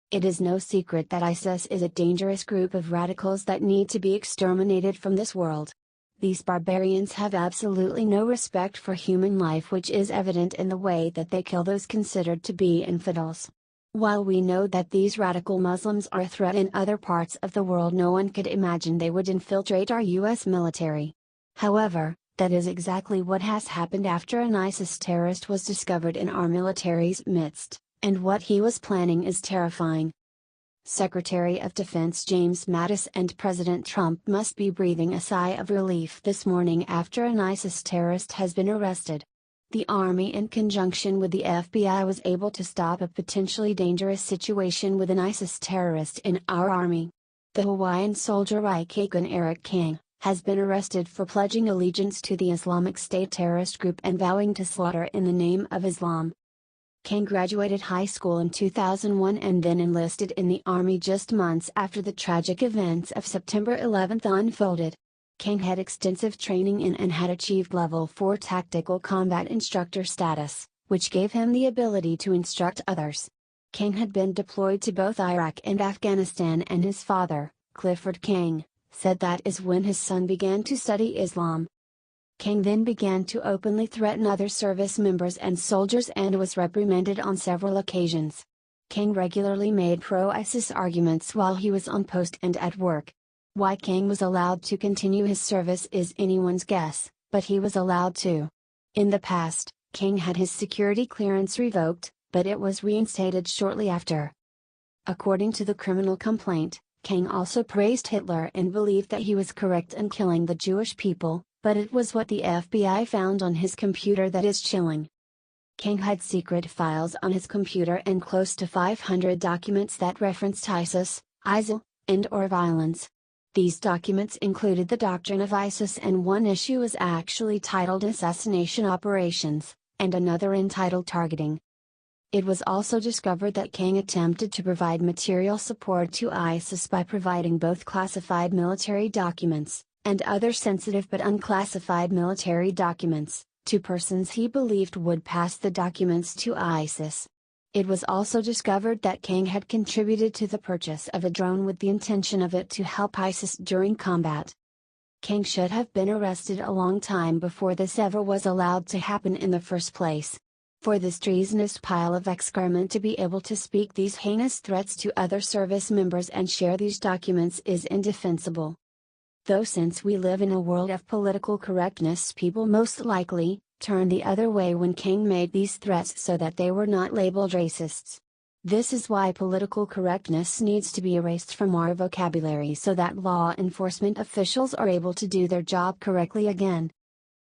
It is no secret that ISIS is a dangerous group of radicals that need to be exterminated from this world. These barbarians have absolutely no respect for human life, which is evident in the way that they kill those considered to be infidels. While we know that these radical Muslims are a threat in other parts of the world, no one could imagine they would infiltrate our US military. However, that is exactly what has happened after an ISIS terrorist was discovered in our military's midst, and what he was planning is terrifying. Secretary of Defense James Mattis and President Trump must be breathing a sigh of relief this morning after an ISIS terrorist has been arrested. The Army, in conjunction with the FBI, was able to stop a potentially dangerous situation with an ISIS terrorist in our Army. The Hawaiian soldier Ikaika Erik Kang has been arrested for pledging allegiance to the Islamic State terrorist group and vowing to slaughter in the name of Islam. Kang graduated high school in 2001 and then enlisted in the Army just months after the tragic events of September 11 unfolded. Kang had extensive training in and had achieved Level 4 Tactical Combat Instructor status, which gave him the ability to instruct others. Kang had been deployed to both Iraq and Afghanistan, and his father, Clifford Kang, said that is when his son began to study Islam. Kang then began to openly threaten other service members and soldiers and was reprimanded on several occasions. Kang regularly made pro-ISIS arguments while he was on post and at work. Why Kang was allowed to continue his service is anyone's guess, but he was allowed to. In the past, Kang had his security clearance revoked, but it was reinstated shortly after. According to the criminal complaint, Kang also praised Hitler and believed that he was correct in killing the Jewish people, but it was what the FBI found on his computer that is chilling. Kang had secret files on his computer and close to 500 documents that referenced ISIS, ISIL, and/or violence. These documents included the doctrine of ISIS, and one issue was actually titled Assassination Operations, and another entitled Targeting. It was also discovered that Kang attempted to provide material support to ISIS by providing both classified military documents, and other sensitive but unclassified military documents, to persons he believed would pass the documents to ISIS. It was also discovered that Kang had contributed to the purchase of a drone with the intention of it to help ISIS during combat. Kang should have been arrested a long time before this ever was allowed to happen in the first place. For this treasonous pile of excrement to be able to speak these heinous threats to other service members and share these documents is indefensible. Though since we live in a world of political correctness, people most likely turned the other way when Kang made these threats so that they were not labeled racists. This is why political correctness needs to be erased from our vocabulary so that law enforcement officials are able to do their job correctly again.